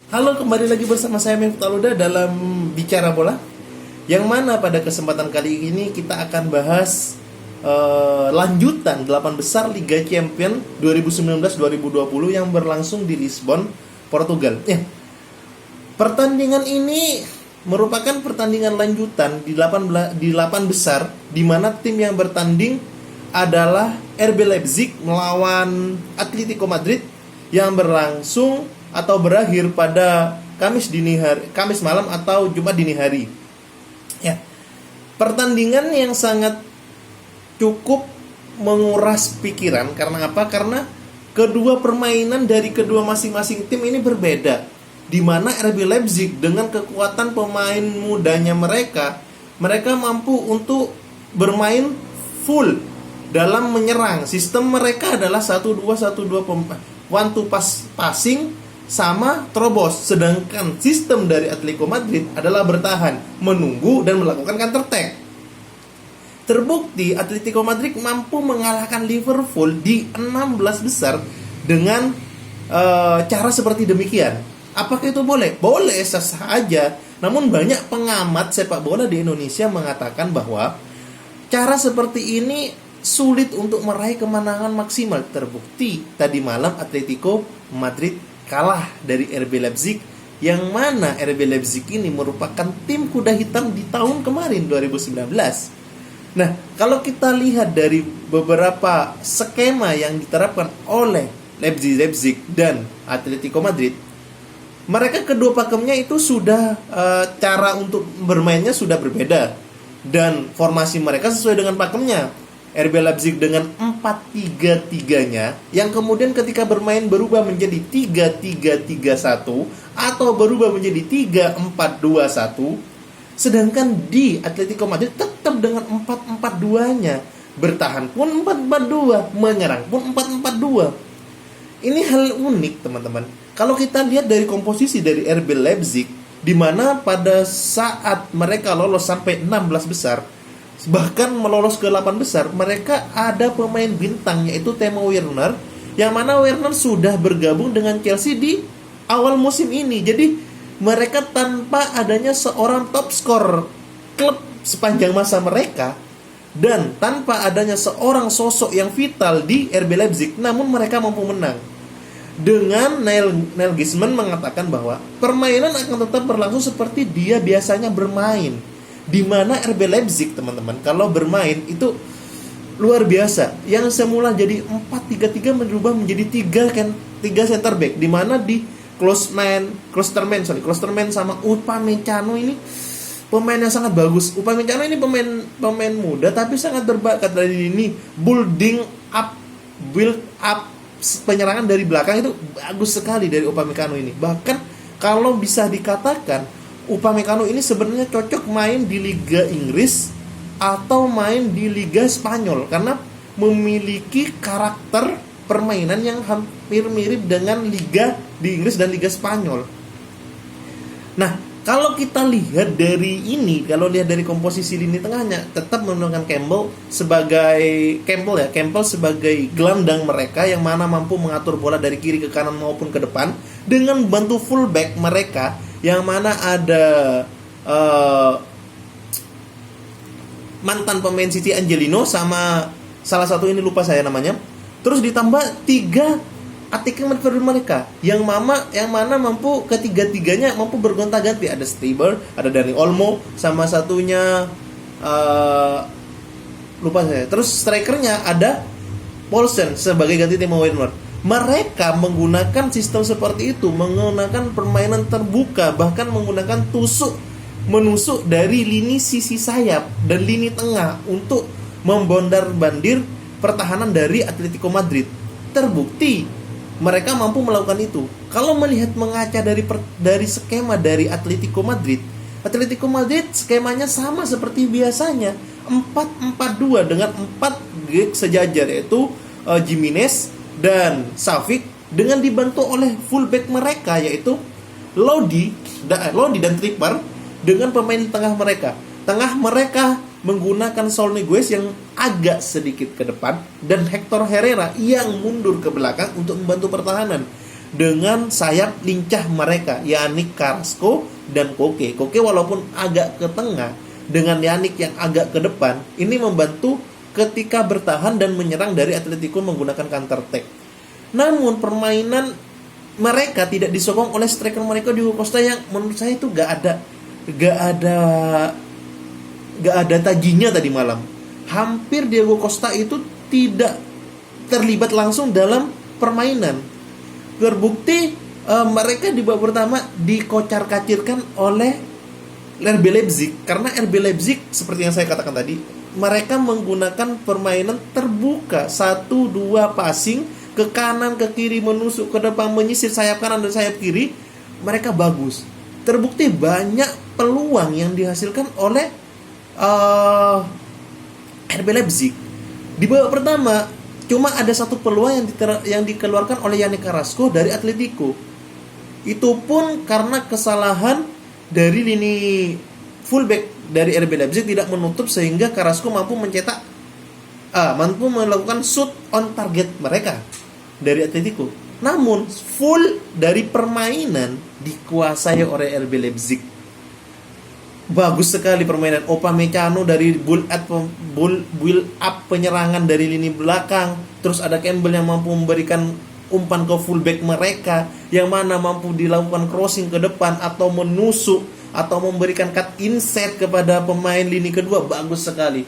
Halo, kembali lagi bersama saya Miftah Taluda dalam Bicara Bola. Yang mana pada kesempatan kali ini kita akan bahas lanjutan 8 besar Liga Champions 2019-2020 yang berlangsung di Lisbon, Portugal. Pertandingan ini merupakan pertandingan lanjutan di 8 besar, di mana tim yang bertanding adalah RB Leipzig melawan Atletico Madrid yang berlangsung atau berakhir pada Kamis malam atau Jumat dini hari. Pertandingan yang sangat cukup menguras pikiran. Karena apa? Karena kedua permainan dari kedua masing-masing tim ini berbeda. Di mana RB Leipzig dengan kekuatan pemain mudanya mereka mampu untuk bermain full dalam menyerang. Sistem mereka adalah 1-2-1-2 one to passing sama terobos. Sedangkan sistem dari Atletico Madrid adalah bertahan, menunggu dan melakukan counter attack. Terbukti Atletico Madrid mampu mengalahkan Liverpool di 16 besar dengan cara seperti demikian. Apakah itu boleh? Boleh, sah-sah aja. Namun banyak pengamat sepak bola di Indonesia mengatakan bahwa cara seperti ini sulit untuk meraih kemenangan maksimal. Terbukti tadi malam Atletico Madrid kalah dari RB Leipzig, yang mana RB Leipzig ini merupakan tim kuda hitam di tahun kemarin 2019. Nah, kalau kita lihat dari beberapa skema yang diterapkan oleh Leipzig dan Atletico Madrid, mereka kedua pakemnya itu sudah cara untuk bermainnya sudah berbeda, dan formasi mereka sesuai dengan pakemnya. RB Leipzig dengan 4-3-3-nya, yang kemudian ketika bermain berubah menjadi 3-3-3-1 atau berubah menjadi 3-4-2-1. Sedangkan di Atletico Madrid tetap dengan 4-4-2-nya, bertahan pun 4-4-2, menyerang pun 4-4-2. Ini hal unik, teman-teman. Kalau kita lihat dari komposisi dari RB Leipzig, di mana pada saat mereka lolos sampai 16 besar, bahkan melolos ke 8 besar, mereka ada pemain bintang yaitu Timo Werner, yang mana Werner sudah bergabung dengan Chelsea di awal musim ini. Jadi mereka tanpa adanya seorang top skor klub sepanjang masa mereka, dan tanpa adanya seorang sosok yang vital di RB Leipzig, namun mereka mampu menang. Dengan Nagelsmann mengatakan bahwa permainan akan tetap berlangsung seperti dia biasanya bermain. Di mana RB Leipzig, teman-teman, kalau bermain itu luar biasa. Yang semula jadi 4-3-3 berubah menjadi 3 center back, di mana di Klosterman sama Upamecano ini pemain yang sangat bagus. Upamecano ini pemain muda tapi sangat berbakat. Dari ini build up penyerangan dari belakang itu bagus sekali dari Upamecano ini. Bahkan kalau bisa dikatakan Upamecano ini sebenarnya cocok main di Liga Inggris atau main di Liga Spanyol, karena memiliki karakter permainan yang hampir mirip dengan Liga di Inggris dan Liga Spanyol. Nah, kalau kita lihat dari ini, kalau lihat dari komposisi lini tengahnya, tetap menggunakan Campbell sebagai gelandang mereka, yang mana mampu mengatur bola dari kiri ke kanan maupun ke depan dengan bantu fullback mereka, yang mana ada mantan pemain City Angelino sama salah satu ini lupa saya namanya. Terus ditambah 3 attacking midfielder mereka yang mana mampu ketiga-tiganya mampu bergonta-ganti. Ada Stiber, ada Dani Olmo, sama satunya lupa saya. Terus strikernya ada Paulsen sebagai ganti Timo Werner. Mereka menggunakan sistem seperti itu, menggunakan permainan terbuka, bahkan menggunakan menusuk dari lini sisi sayap dan lini tengah untuk membondar-bandir pertahanan dari Atletico Madrid. Terbukti mereka mampu melakukan itu. Kalau melihat mengaca dari skema dari Atletico Madrid skemanya sama seperti biasanya, 4-4-2 dengan 4 back sejajar, yaitu Jimenez dan Savic, dengan dibantu oleh fullback mereka yaitu Lodi dan Tripper, dengan pemain tengah mereka. Tengah mereka menggunakan Saul Niguez yang agak sedikit ke depan dan Hector Herrera yang mundur ke belakang untuk membantu pertahanan. dengan sayap lincah mereka, Yannick Carrasco dan Koke. Koke walaupun agak ke tengah dengan Yannick yang agak ke depan, ini membantu ketika bertahan dan menyerang dari Atletico menggunakan counter attack. Namun permainan mereka tidak disokong oleh striker mereka Diogo Costa yang menurut saya itu gak ada tajinya tadi malam. Hampir Diogo Costa itu tidak terlibat langsung dalam permainan. Terbukti mereka di babak pertama dikocar-kacirkan oleh RB Leipzig, karena RB Leipzig seperti yang saya katakan tadi, mereka menggunakan permainan terbuka, 1-2 passing ke kanan ke kiri, menusuk ke depan, menyisir sayap kanan dan sayap kiri. Mereka bagus. Terbukti banyak peluang yang dihasilkan oleh RB Leipzig. Di babak pertama cuma ada satu peluang yang dikeluarkan oleh Yannick Carrasco dari Atletico. Itu pun karena kesalahan dari lini fullback dari RB Leipzig tidak menutup, sehingga Carrasco mampu melakukan shoot on target mereka dari Atletico. Namun full dari permainan dikuasai oleh RB Leipzig. Bagus sekali permainan Upamecano dari build up penyerangan dari lini belakang. Terus ada Campbell yang mampu memberikan umpan ke fullback mereka, yang mana mampu dilakukan crossing ke depan atau menusuk atau memberikan cut inside kepada pemain lini kedua. Bagus sekali.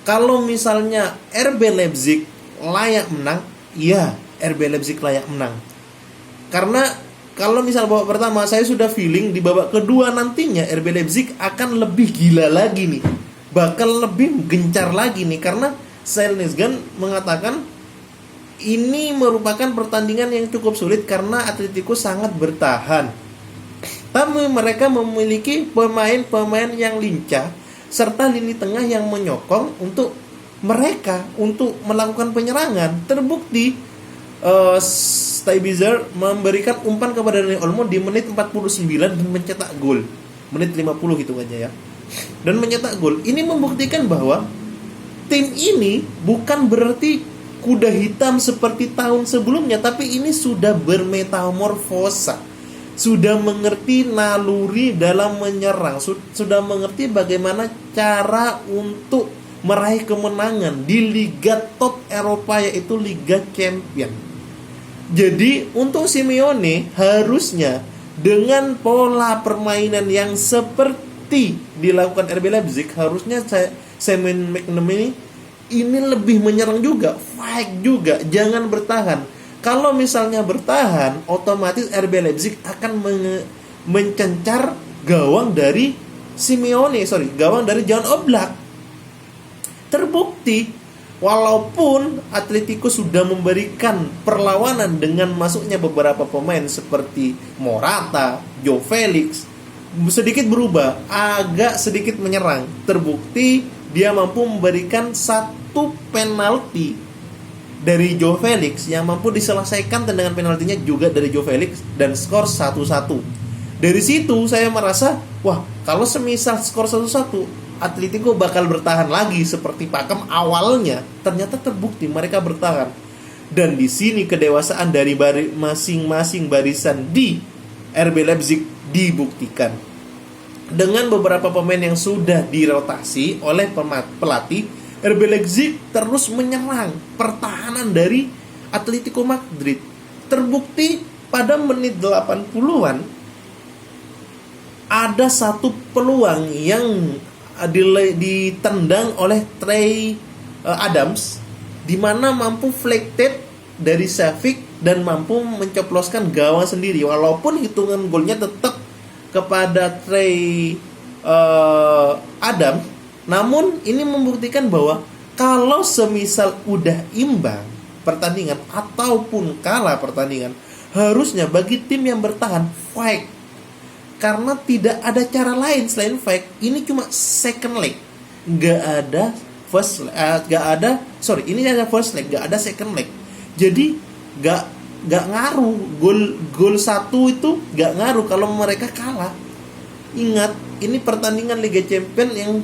Kalau misalnya RB Leipzig layak menang, ya RB Leipzig layak menang. Karena kalau misal babak pertama saya sudah feeling di babak kedua nantinya RB Leipzig akan lebih gila lagi nih, bakal lebih gencar lagi nih, karena Selnesgan mengatakan ini merupakan pertandingan yang cukup sulit karena Atletico sangat bertahan. Tapi mereka memiliki pemain-pemain yang lincah serta lini tengah yang menyokong untuk mereka untuk melakukan penyerangan. Terbukti Stuybizer memberikan umpan kepada Dani Olmo di menit 49 dan mencetak gol. Menit 50 hitungannya ya. Dan mencetak gol. Ini membuktikan bahwa tim ini bukan berarti kuda hitam seperti tahun sebelumnya, tapi ini sudah bermetamorfosa. Sudah mengerti naluri dalam menyerang, sudah mengerti bagaimana cara untuk meraih kemenangan di liga top Eropa, yaitu Liga Champion. Jadi untuk Simeone harusnya dengan pola permainan yang seperti dilakukan RB Leipzig, harusnya Simon McManamy ini lebih menyerang juga, fight juga, jangan bertahan. Kalau misalnya bertahan, otomatis RB Leipzig akan mencencar gawang dari gawang dari Jan Oblak. Terbukti, walaupun Atletico sudah memberikan perlawanan dengan masuknya beberapa pemain seperti Morata, Joe Felix, sedikit berubah, agak sedikit menyerang. Terbukti dia mampu memberikan satu penalti dari Joe Felix yang mampu diselesaikan tendangan penaltinya juga dari Joe Felix dan skor 1-1. Dari situ saya merasa, wah, kalau semisal skor 1-1, Atletico bakal bertahan lagi seperti pakem awalnya. Ternyata terbukti mereka bertahan. Dan di sini kedewasaan dari masing-masing barisan di RB Leipzig dibuktikan. Dengan beberapa pemain yang sudah dirotasi oleh pelatih, RB Leipzig terus menyerang pertahanan dari Atletico Madrid. Terbukti pada menit 80-an ada satu peluang yang ditendang oleh Trey Adams, di mana mampu flanket dari Savic dan mampu mencoploskan gawang sendiri. Walaupun hitungan golnya tetap kepada Trey Adams, namun ini membuktikan bahwa kalau semisal udah imbang pertandingan ataupun kalah pertandingan, harusnya bagi tim yang bertahan fight. Karena tidak ada cara lain selain fight. Ini cuma second leg, nggak ada first leg, ini ada first leg, nggak ada second leg. Jadi nggak ngaruh gol satu itu nggak ngaruh kalau mereka kalah. Ingat, ini pertandingan Liga Champion yang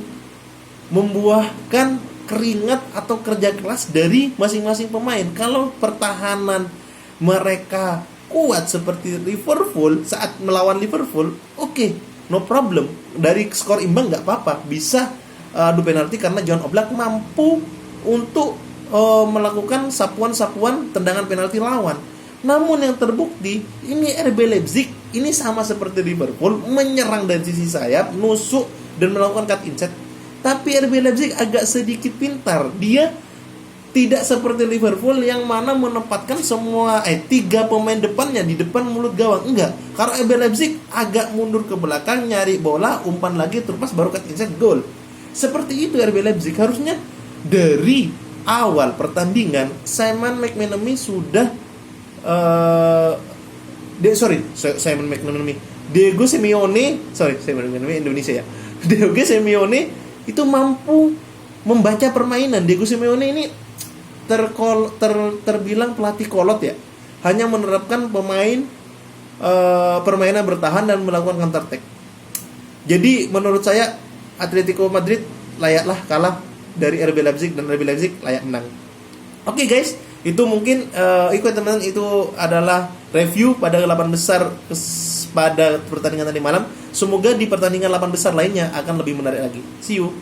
membuahkan keringat atau kerja keras dari masing-masing pemain. Kalau pertahanan mereka kuat seperti Liverpool saat melawan Liverpool, oke, no problem. Dari skor imbang nggak apa-apa, bisa adu penalti karena John Oblak mampu untuk melakukan sapuan-sapuan tendangan penalti lawan. Namun yang terbukti ini RB Leipzig ini sama seperti Liverpool, menyerang dari sisi sayap, nusuk dan melakukan cut inside. Tapi RB Leipzig agak sedikit pintar. Dia tidak seperti Liverpool yang mana menempatkan semua 3 pemain depannya di depan mulut gawang. Enggak. Karena RB Leipzig agak mundur ke belakang, nyari bola, umpan lagi, terpas baru cut inside, gol. Seperti itu RB Leipzig. Harusnya dari awal pertandingan Simon McManamy sudah Simon McManamy, Diego Simeone Indonesia ya. Diego Simeone itu mampu membaca permainan. Diego Simeone ini terbilang pelatih kolot ya. Hanya menerapkan permainan bertahan dan melakukan counter attack. Jadi menurut saya Atletico Madrid layaklah kalah dari RB Leipzig dan RB Leipzig layak menang. Oke guys, itu mungkin ikut teman-teman, itu adalah review pada 8 besar pada pertandingan tadi malam. Semoga di pertandingan 8 besar lainnya akan lebih menarik lagi. See you.